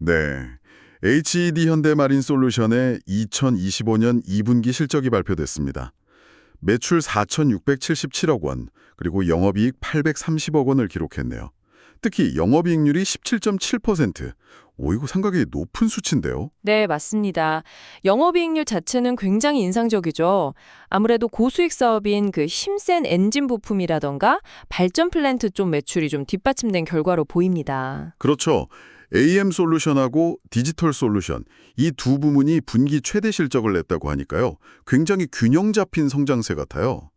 네. HED 현대마린솔루션의 2025년 2분기 실적이 발표됐습니다. 매출 4,677억 원, 그리고 영업이익 830억 원을 기록했네요. 특히 영업이익률이 17.7%. 오, 이거 상당히 높은 수치인데요. 네, 맞습니다. 영업이익률 자체는 굉장히 인상적이죠. 아무래도 고수익 사업인 그 힘센 엔진 부품이라던가 발전 플랜트 쪽 매출이 좀 뒷받침된 결과로 보입니다. 그렇죠. AM 솔루션하고 디지털 솔루션, 이 두 부문이 분기 최대 실적을 냈다고 하니까요. 굉장히 균형 잡힌 성장세 같아요.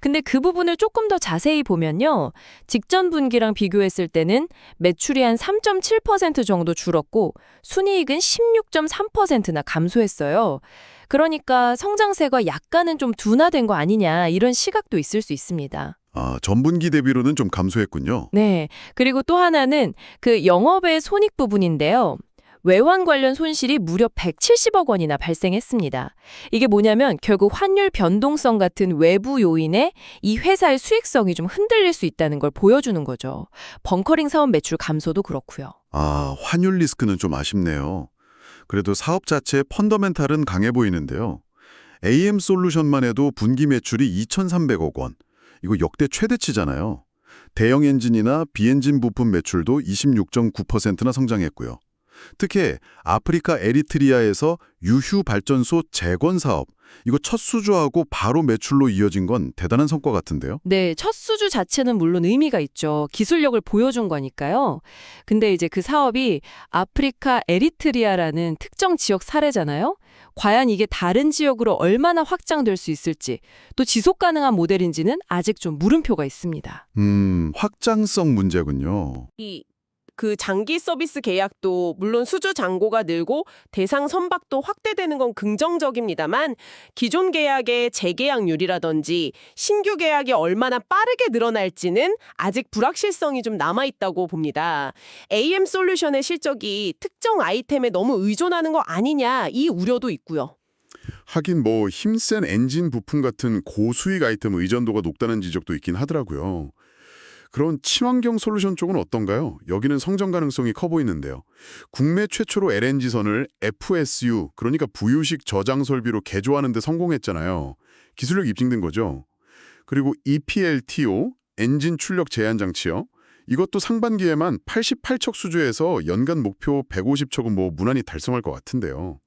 근데 그 부분을 조금 더 자세히 보면요. 직전 분기랑 비교했을 때는 매출이 한 3.7% 정도 줄었고 순이익은 16.3%나 감소했어요. 그러니까 성장세가 약간은 좀 둔화된 거 아니냐 이런 시각도 있을 수 있습니다. 아, 전분기 대비로는 좀 감소했군요. 네. 그리고 또 하나는 그 영업의 손익 부분인데요. 외환 관련 손실이 무려 170억 원이나 발생했습니다. 이게 뭐냐면 결국 환율 변동성 같은 외부 요인에 이 회사의 수익성이 좀 흔들릴 수 있다는 걸 보여주는 거죠. 벙커링 사업 매출 감소도 그렇고요. 아, 환율 리스크는 좀 아쉽네요. 그래도 사업 자체의 펀더멘탈은 강해 보이는데요. AM 솔루션만 해도 분기 매출이 2,300억 원. 이거 역대 최대치잖아요. 대형 엔진이나 비엔진 부품 매출도 26.9%나 성장했고요. 특히 아프리카 에리트리아에서 유휴 발전소 재건 사업, 이거 첫 수주하고 바로 매출로 이어진 건 대단한 성과 같은데요. 네, 첫 수주 자체는 물론 의미가 있죠. 기술력을 보여준 거니까요. 근데 이제 그 사업이 아프리카 에리트리아라는 특정 지역 사례잖아요. 과연 이게 다른 지역으로 얼마나 확장될 수 있을지, 또 지속 가능한 모델인지는 아직 좀 물음표가 있습니다. 확장성 문제군요. 그 장기 서비스 계약도 물론 수주 잔고가 늘고 대상 선박도 확대되는 건 긍정적입니다만 기존 계약의 재계약률이라든지 신규 계약이 얼마나 빠르게 늘어날지는 아직 불확실성이 좀 남아있다고 봅니다. AM 솔루션의 실적이 특정 아이템에 너무 의존하는 거 아니냐 이 우려도 있고요. 하긴 뭐 힘센 엔진 부품 같은 고수익 아이템 의존도가 높다는 지적도 있긴 하더라고요. 그런 친환경 솔루션 쪽은 어떤가요? 여기는 성장 가능성이 커 보이는데요. 국내 최초로 LNG선을 FSU, 그러니까 부유식 저장 설비로 개조하는 데 성공했잖아요. 기술력 입증된 거죠. 그리고 EPLTO, 엔진 출력 제한 장치요. 이것도 상반기에만 88척 수주해서 연간 목표 150척은 뭐 무난히 달성할 것 같은데요.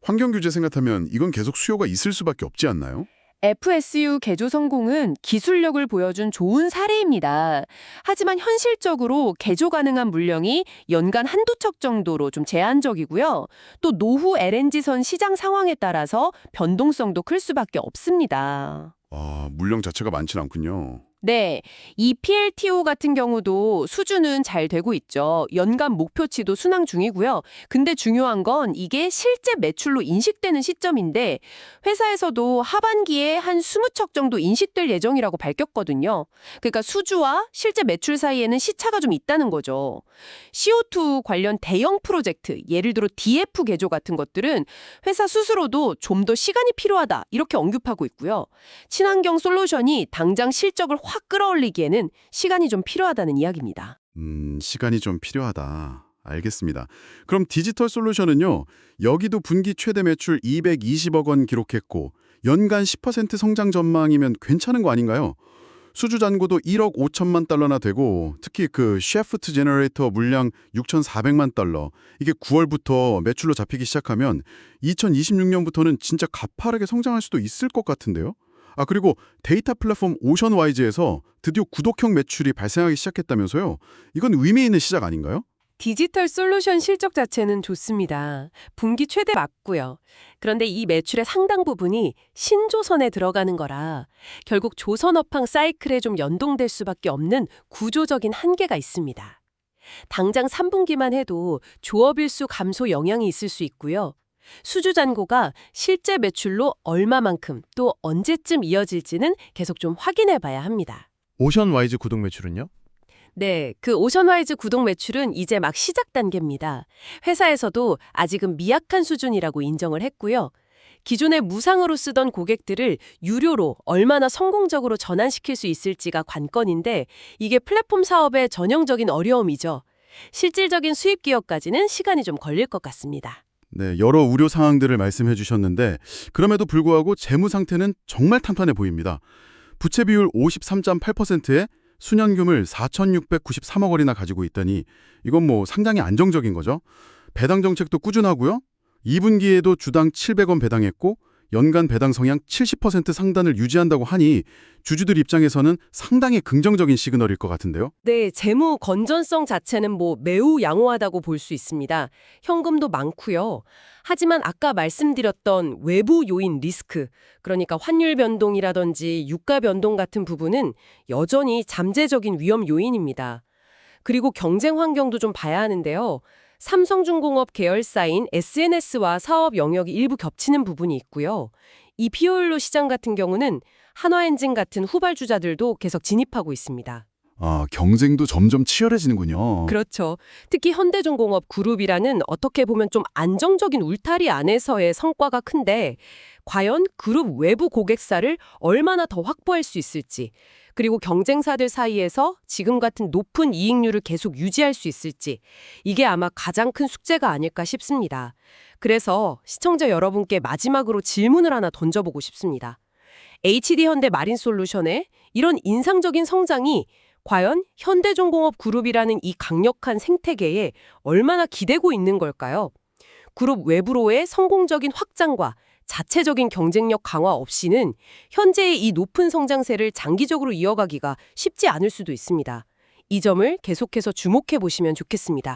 환경 규제 생각하면 이건 계속 수요가 있을 수밖에 없지 않나요? FSU 개조 성공은 기술력을 보여준 좋은 사례입니다. 하지만 현실적으로 개조 가능한 물량이 연간 한두 척 정도로 좀 제한적이고요. 또 노후 LNG선 시장 상황에 따라서 변동성도 클 수밖에 없습니다. 아, 물량 자체가 많진 않군요. 네, EPLTO 같은 경우도 수주는 잘 되고 있죠. 연간 목표치도 순항 중이고요. 근데 중요한 건 이게 실제 매출로 인식되는 시점인데 회사에서도 하반기에 한 20척 정도 인식될 예정이라고 밝혔거든요. 그러니까 수주와 실제 매출 사이에는 시차가 좀 있다는 거죠. CO2 관련 대형 프로젝트, 예를 들어 DF 개조 같은 것들은 회사 스스로도 좀 더 시간이 필요하다 이렇게 언급하고 있고요. 친환경 솔루션이 당장 실적을 확 끌어올리기에는 시간이 좀 필요하다는 이야기입니다. 시간이 좀 필요하다. 알겠습니다. 그럼 디지털 솔루션은요. 여기도 분기 최대 매출 220억 원 기록했고 연간 10% 성장 전망이면 괜찮은 거 아닌가요? 수주 잔고도 1억 5천만 달러나 되고 특히 그 셰프트 제너레이터 물량 6,400만 달러 이게 9월부터 매출로 잡히기 시작하면 2026년부터는 진짜 가파르게 성장할 수도 있을 것 같은데요. 아, 그리고 데이터 플랫폼 오션와이즈에서 드디어 구독형 매출이 발생하기 시작했다면서요. 이건 의미 있는 시작 아닌가요? 디지털 솔루션 실적 자체는 좋습니다. 분기 최대 맞고요. 그런데 이 매출의 상당 부분이 신조선에 들어가는 거라 결국 조선업황 사이클에 좀 연동될 수밖에 없는 구조적인 한계가 있습니다. 당장 3분기만 해도 조업일수 감소 영향이 있을 수 있고요. 수주 잔고가 실제 매출로 얼마만큼 또 언제쯤 이어질지는 계속 좀 확인해 봐야 합니다. 오션와이즈 구독 매출은요? 네, 그 오션와이즈 구독 매출은 이제 막 시작 단계입니다. 회사에서도 아직은 미약한 수준이라고 인정을 했고요. 기존에 무상으로 쓰던 고객들을 유료로 얼마나 성공적으로 전환시킬 수 있을지가 관건인데 이게 플랫폼 사업의 전형적인 어려움이죠. 실질적인 수입 기여까지는 시간이 좀 걸릴 것 같습니다. 네, 여러 우려 상황들을 말씀해 주셨는데 그럼에도 불구하고 재무 상태는 정말 탄탄해 보입니다. 부채 비율 53.8%에 순연금을 4,693억 원이나 가지고 있다니 이건 뭐 상당히 안정적인 거죠. 배당 정책도 꾸준하고요. 2분기에도 주당 700원 배당했고 연간 배당 성향 70% 상단을 유지한다고 하니 주주들 입장에서는 상당히 긍정적인 시그널일 것 같은데요. 네, 재무 건전성 자체는 매우 양호하다고 볼 수 있습니다. 현금도 많고요. 하지만 아까 말씀드렸던 외부 요인 리스크, 그러니까 환율 변동이라든지 유가 변동 같은 부분은 여전히 잠재적인 위험 요인입니다. 그리고 경쟁 환경도 좀 봐야 하는데요. 삼성중공업 계열사인 SNS와 사업 영역이 일부 겹치는 부분이 있고요. 이 피오일로 시장 같은 경우는 한화엔진 같은 후발주자들도 계속 진입하고 있습니다. 아, 경쟁도 점점 치열해지는군요. 그렇죠. 특히 현대중공업 그룹이라는 어떻게 보면 좀 안정적인 울타리 안에서의 성과가 큰데 과연 그룹 외부 고객사를 얼마나 더 확보할 수 있을지, 그리고 경쟁사들 사이에서 지금 같은 높은 이익률을 계속 유지할 수 있을지, 이게 아마 가장 큰 숙제가 아닐까 싶습니다. 그래서 시청자 여러분께 마지막으로 질문을 하나 던져보고 싶습니다. HD현대 마린솔루션의 이런 인상적인 성장이 과연 현대중공업 그룹이라는 이 강력한 생태계에 얼마나 기대고 있는 걸까요? 그룹 외부로의 성공적인 확장과 자체적인 경쟁력 강화 없이는 현재의 이 높은 성장세를 장기적으로 이어가기가 쉽지 않을 수도 있습니다. 이 점을 계속해서 주목해 보시면 좋겠습니다.